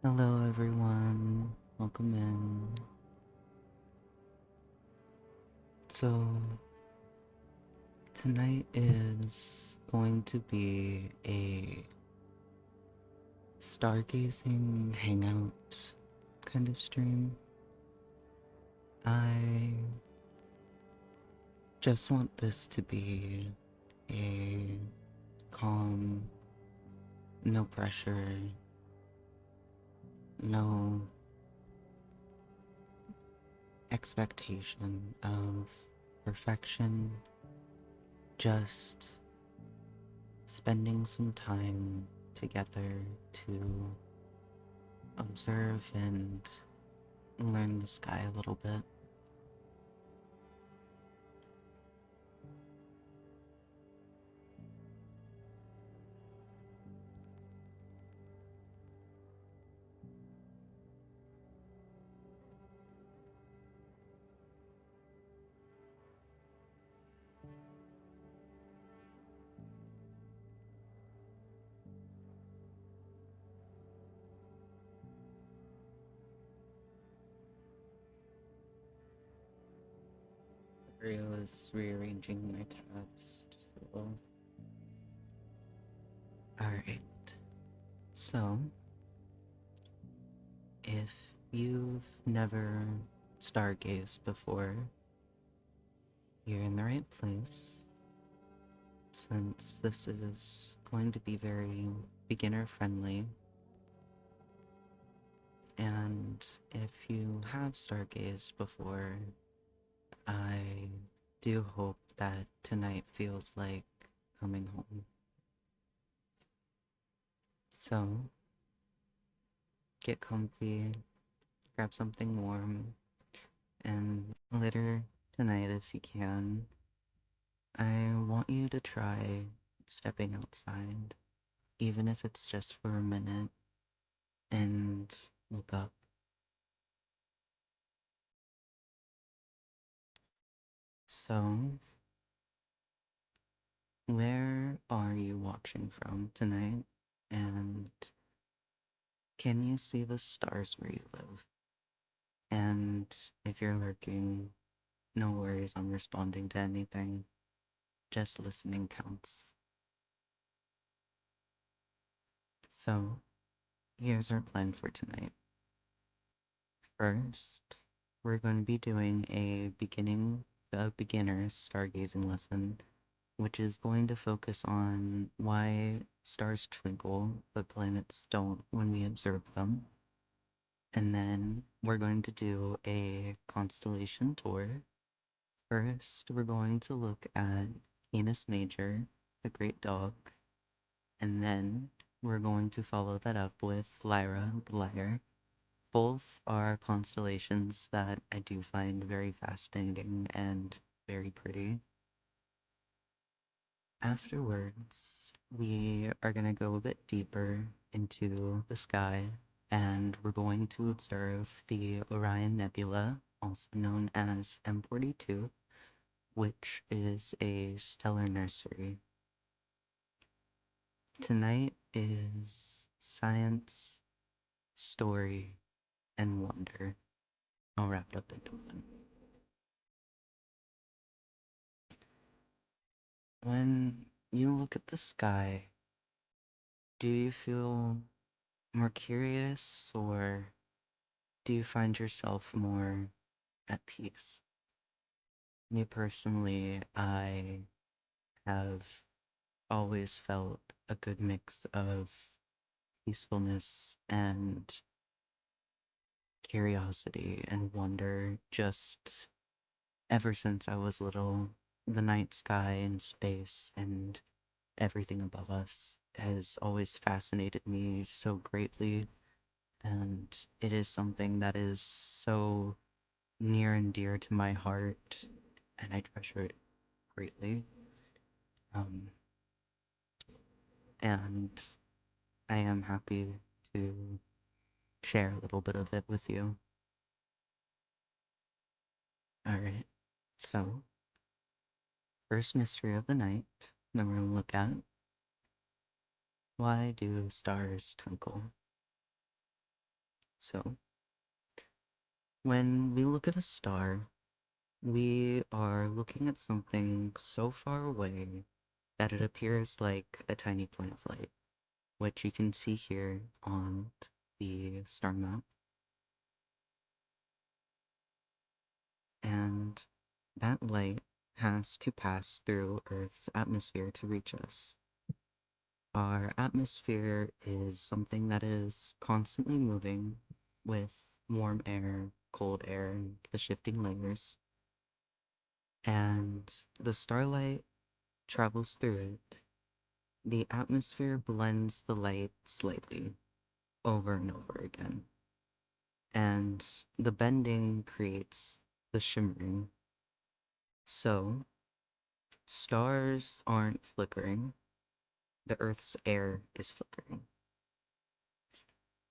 Hello everyone, welcome in. So, tonight is going to be a stargazing hangout kind of stream. I just want this to be a calm, no pressure, no expectation of perfection, just spending some time together to observe and learn the sky a little bit. Rio is rearranging my tabs just a little. Alright, so if you've never stargazed before, you're in the right place, since this is going to be very beginner friendly. And if you have stargazed before, I do hope that tonight feels like coming home. So, get comfy, grab something warm, and later tonight, if you can, I want you to try stepping outside, even if it's just for a minute, and look up. So, where are you watching from tonight? And can you see the stars where you live? And if you're lurking, no worries on responding to anything. Just listening counts. So, here's our plan for tonight. First, we're going to be doing a beginner stargazing lesson, which is going to focus on why stars twinkle but planets don't when we observe them. And then we're going to do a constellation tour. First, we're going to look at Canis Major, the great dog, and then we're going to follow that up with Lyra, the Lyre. Both are constellations that I do find very fascinating and very pretty. Afterwards, we are going to go a bit deeper into the sky, and we're going to observe the Orion Nebula, also known as M42, which is a stellar nursery. Tonight is science, story, and wonder, all wrapped up into one. When you look at the sky, do you feel more curious, or do you find yourself more at peace? Me personally, I have always felt a good mix of peacefulness and curiosity and wonder just ever since I was little. The night sky and space and everything above us has always fascinated me so greatly, and it is something that is so near and dear to my heart, and I treasure it greatly. Um, and I am happy to share a little bit of it with you. Alright, so, first mystery of the night that we're going to look at: why do stars twinkle? So, when we look at a star, we are looking at something so far away that it appears like a tiny point of light, which you can see here on the star map. And that light has to pass through Earth's atmosphere to reach us. Our atmosphere is something that is constantly moving with warm air, cold air, and the shifting layers. And the starlight travels through it. The atmosphere blends the light slightly over and over again. And the bending creates the shimmering. So, stars aren't flickering, the Earth's air is flickering.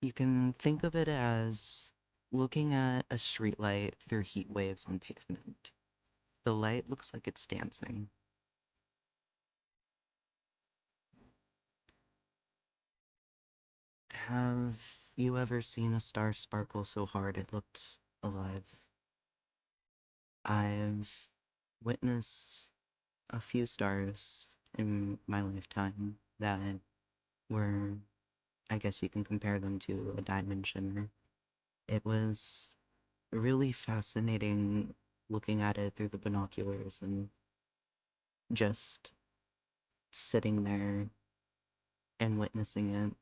You can think of it as looking at a streetlight through heat waves on pavement. The light looks like it's dancing. Have you ever seen a star sparkle so hard it looked alive? I've witnessed a few stars in my lifetime that were, I guess you can compare them to a diamond shimmer. It was really fascinating looking at it through the binoculars and just sitting there and witnessing it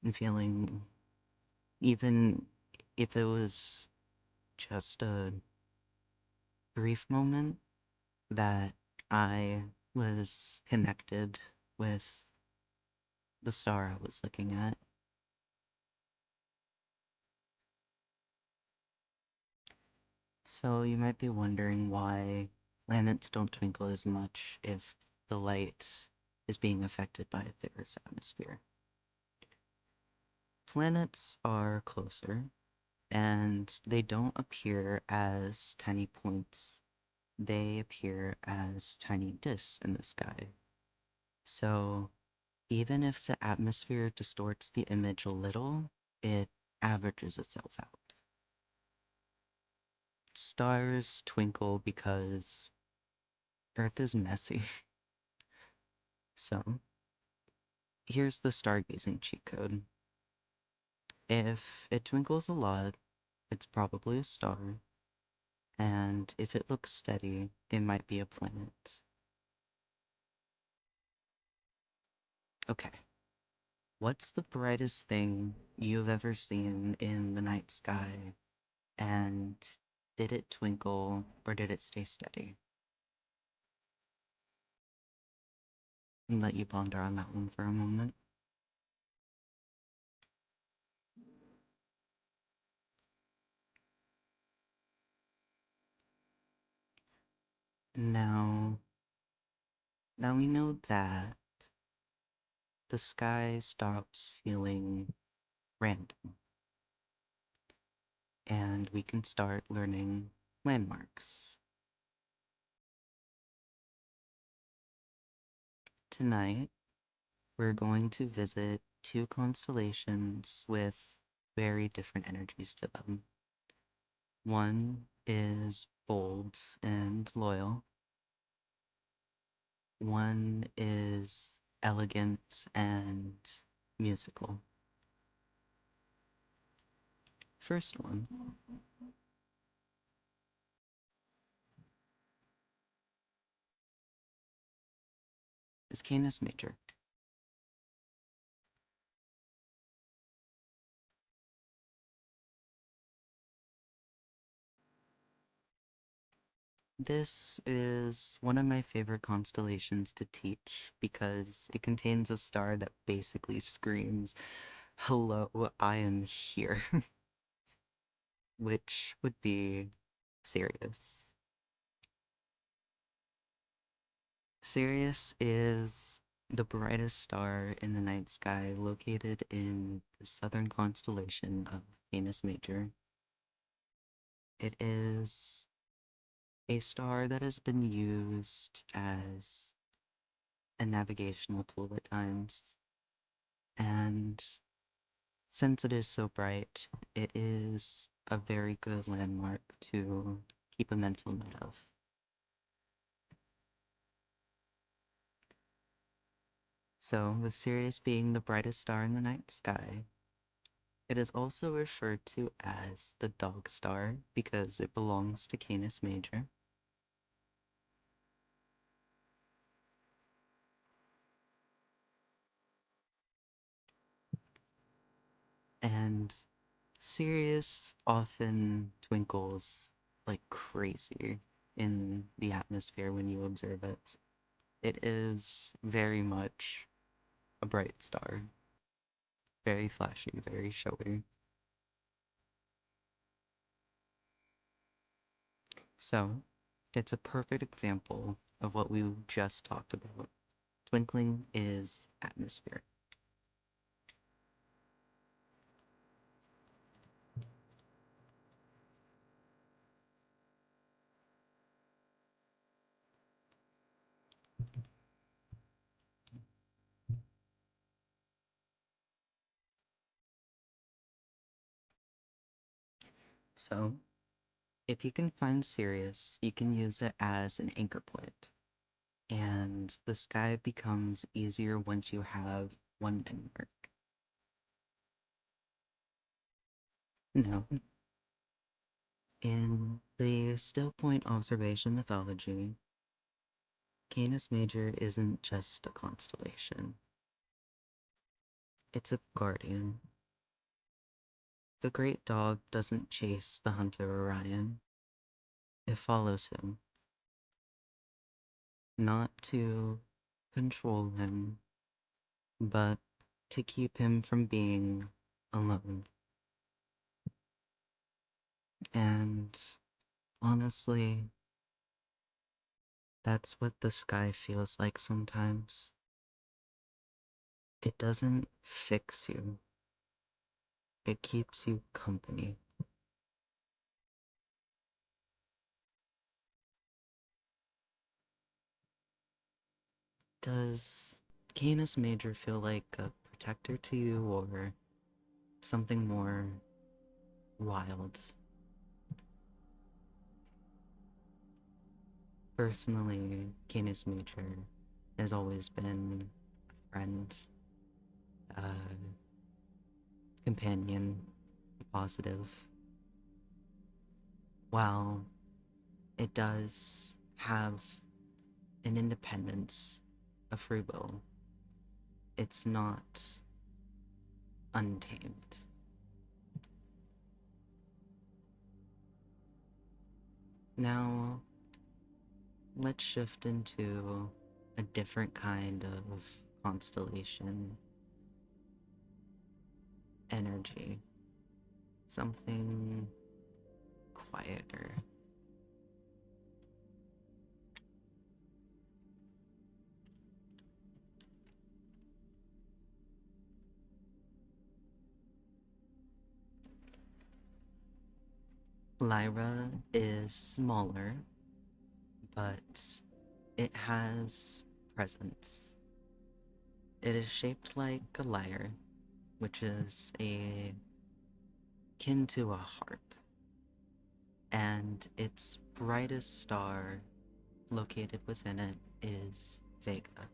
and feeling, even if it was just a brief moment, that I was connected with the star I was looking at. So you might be wondering why planets don't twinkle as much if the light is being affected by the Earth's atmosphere. Planets are closer, and they don't appear as tiny points. They appear as tiny disks in the sky. So even if the atmosphere distorts the image a little, it averages itself out. Stars twinkle because Earth is messy. So here's the stargazing cheat code. If it twinkles a lot, it's probably a star, and if it looks steady, it might be a planet. Okay, what's the brightest thing you've ever seen in the night sky, and did it twinkle or did it stay steady? And let you ponder on that one for a moment. Now, now we know that the sky stops feeling random, and we can start learning landmarks. Tonight, we're going to visit two constellations with very different energies to them. One is bold and loyal. One is elegant and musical. First one is Canis Major. This is one of my favorite constellations to teach because it contains a star that basically screams, "Hello, I am here," which would be Sirius. Sirius is the brightest star in the night sky located in the southern constellation of Canis Major. It is a star that has been used as a navigational tool at times, and Since it is so bright, it is a very good landmark to keep a mental note of. So, with Sirius being the brightest star in the night sky, it is also referred to as the dog star because it belongs to Canis Major. And Sirius often twinkles like crazy in the atmosphere when you observe it. It is very much a bright star, very flashy, very showy. So, it's a perfect example of what we just talked about. Twinkling is atmosphere. So, if you can find Sirius, you can use it as an anchor point, and the sky becomes easier once you have one landmark. No. In the Stillpoint observation mythology, Canis Major isn't just a constellation. It's a guardian. The great dog doesn't chase the hunter Orion. It follows him, not to control him, but to keep him from being alone. And honestly, that's what the sky feels like sometimes. It doesn't fix you, it keeps you company. Does Canis Major feel like a protector to you or something more wild? Personally, Canis Major has always been a friend, a companion, a positive. While it does have an independence, a free will, it's not untamed. Now, let's shift into a different kind of constellation energy. Something quieter. Lyra is smaller, but it has presence. It is shaped like a lyre, which is a kin to a harp, and its brightest star located within it is Vega.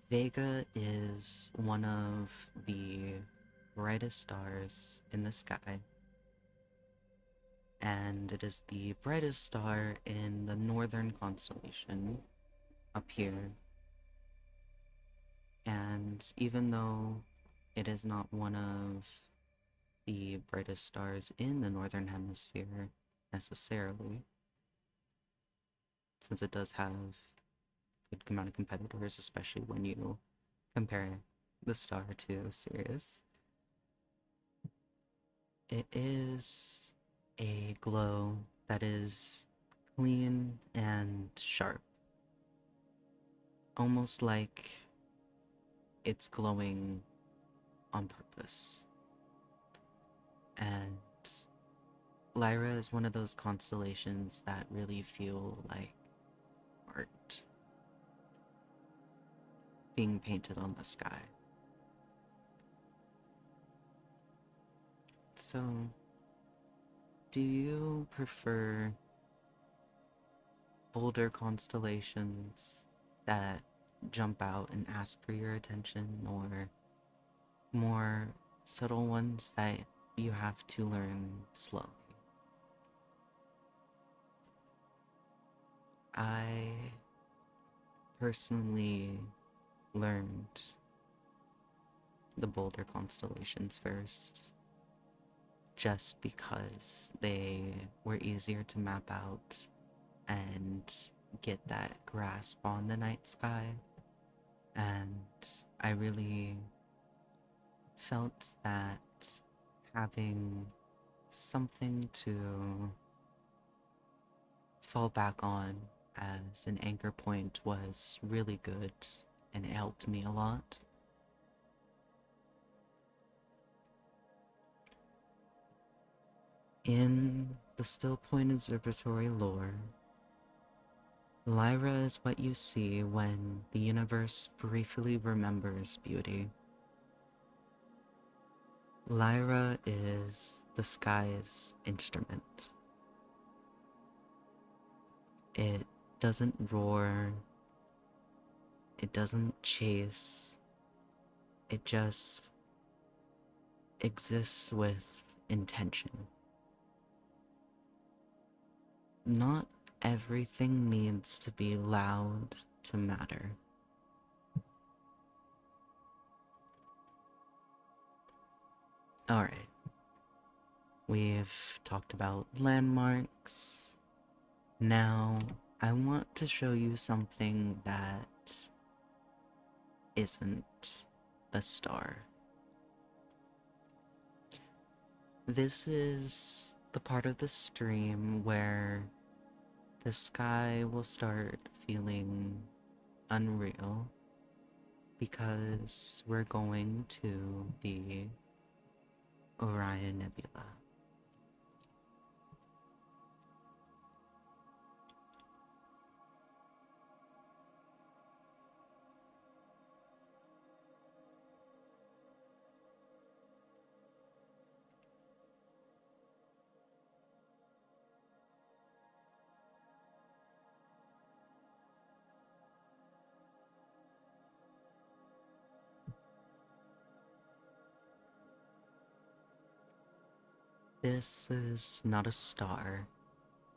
Vega is one of the brightest stars in the sky, and it is the brightest star in the northern constellation up here. And even though it is not one of the brightest stars in the northern hemisphere necessarily, since it does have a good amount of competitors, especially when you compare the star to Sirius, it is a glow that is clean and sharp, almost like it's glowing on purpose. And Lyra is one of those constellations that really feel like being painted on the sky. So, do you prefer bolder constellations that jump out and ask for your attention, or more subtle ones that you have to learn slowly? I personally learned the bolder constellations first, just because they were easier to map out and get that grasp on the night sky. And I really felt that having something to fall back on as an anchor point was really good, and it helped me a lot. In the Stillpoint Observatory lore, Lyra is what you see when the universe briefly remembers beauty. Lyra is the sky's instrument. It doesn't roar, it doesn't chase, it just exists with intention. Not everything needs to be loud to matter. Alright. We've talked about landmarks. Now, I want to show you something that isn't a star. This is the part of the stream where the sky will start feeling unreal, because we're going to the Orion Nebula. This is not a star.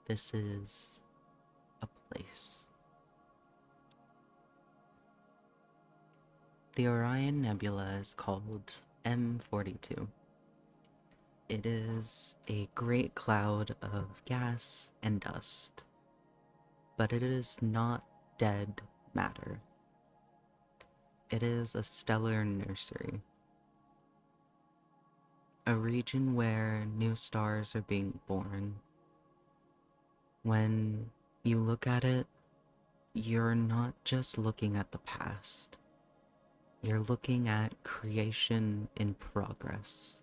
This is a place. The Orion Nebula is called M42. It is a great cloud of gas and dust, but it is not dead matter. It is a stellar nursery, a region where new stars are being born. When you look at it, you're not just looking at the past. You're looking at creation in progress.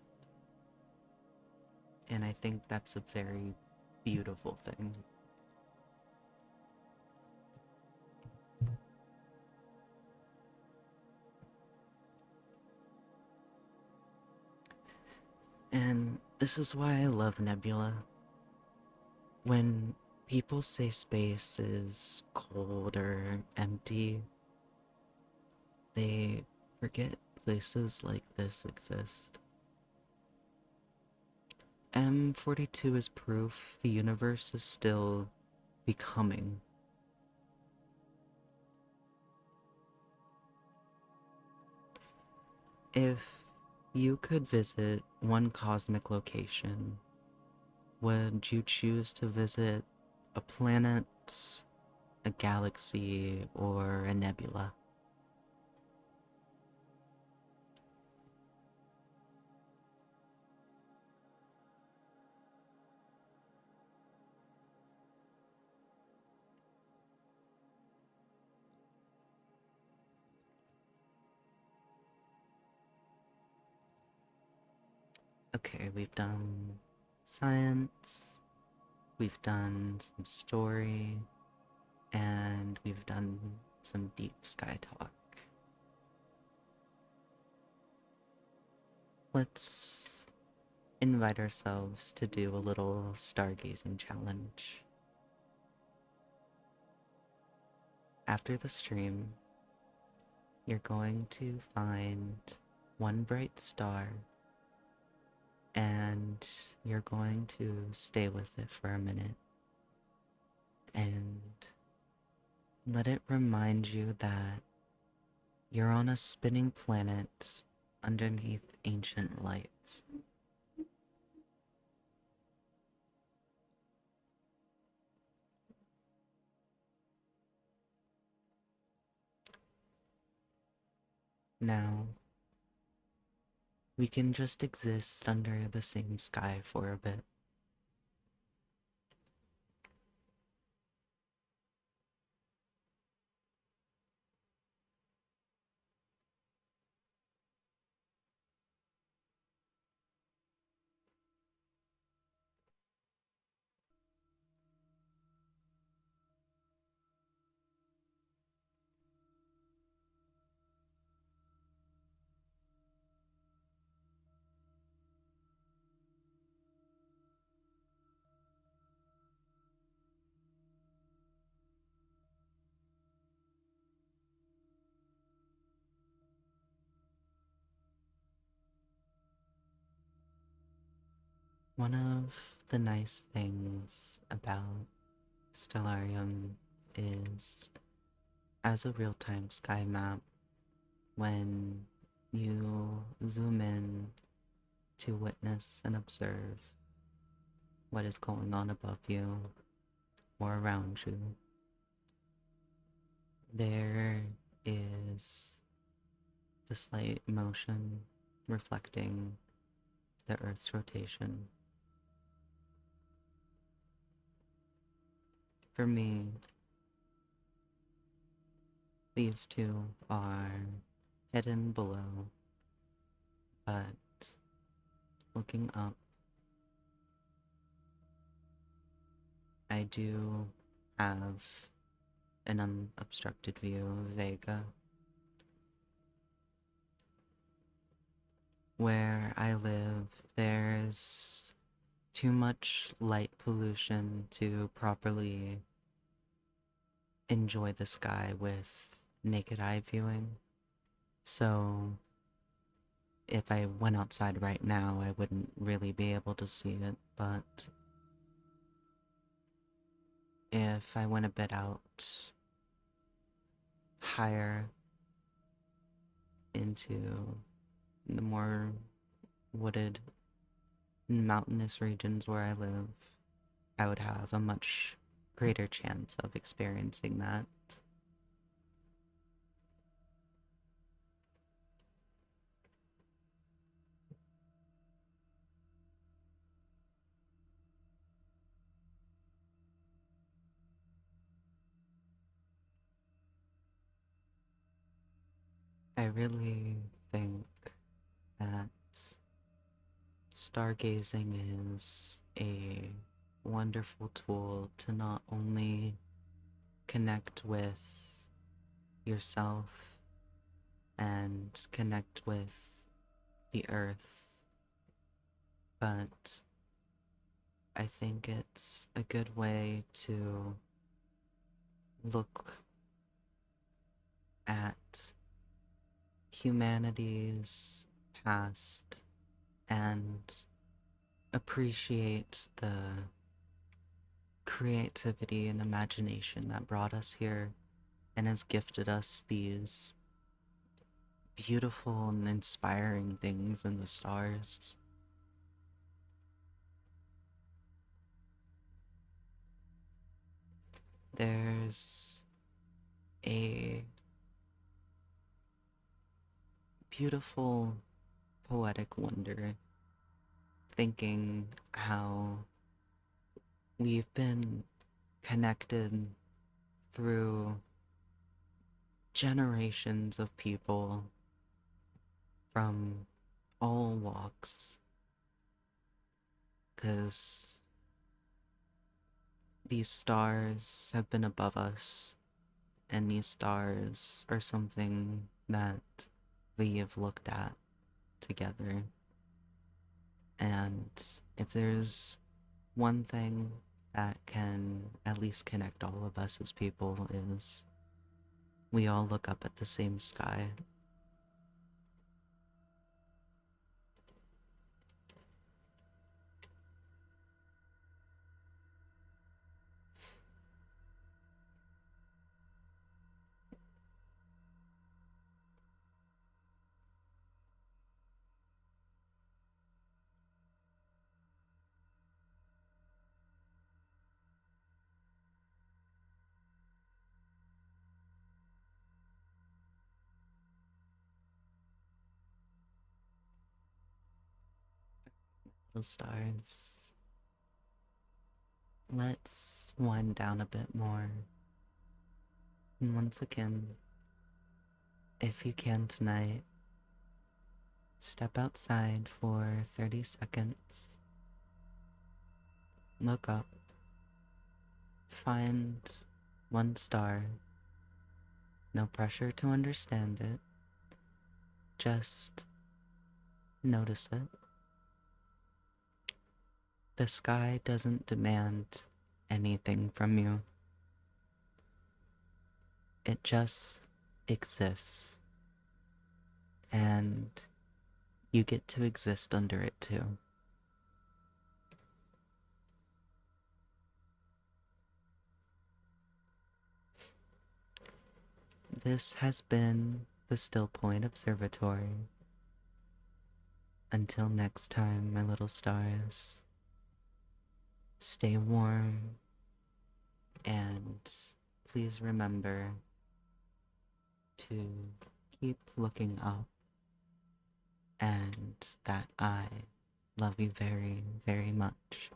And I think that's a very beautiful thing. And this is why I love Nebula. When people say space is cold or empty, they forget places like this exist. M42 is proof the universe is still becoming. If you could visit one cosmic location, would you choose to visit a planet, a galaxy, or a nebula? Okay, we've done science, we've done some story, and we've done some deep sky talk. let's invite ourselves to do a little stargazing challenge. After the stream, you're going to find one bright star and you're going to stay with it for a minute and let it remind you that you're on a spinning planet underneath ancient lights. Now, we can just exist under the same sky for a bit. One of the nice things about Stellarium is, as a real-time sky map, when you zoom in to witness and observe what is going on above you or around you, there is the slight motion reflecting the Earth's rotation. For me, these two are hidden below, but looking up, I do have an unobstructed view of Vega. Where I live, there's too much light pollution to properly enjoy the sky with naked eye viewing. So if I went outside right now, I wouldn't really be able to see it, but if I went a bit out higher into the more wooded mountainous regions where I live, I would have a much greater chance of experiencing that. I really think that stargazing is a wonderful tool to not only connect with yourself and connect with the earth, but I think it's a good way to look at humanity's past and appreciate the creativity and imagination that brought us here and has gifted us these beautiful and inspiring things in the stars. There's a beautiful poetic wonder thinking how we've been connected through generations of people from all walks, because these stars have been above us, and these stars are something that we have looked at together And if there's one thing that can at least connect all of us as people is we all look up at the same sky. The stars. Let's wind down a bit more. And once again, if you can tonight, step outside for 30 seconds. Look up. Find one star. No pressure to understand it. Just notice it. The sky doesn't demand anything from you. It just exists. And you get to exist under it too. This has been the Stillpoint Observatory. Until next time, my little stars, stay warm and please remember to keep looking up and that I love you very, very much.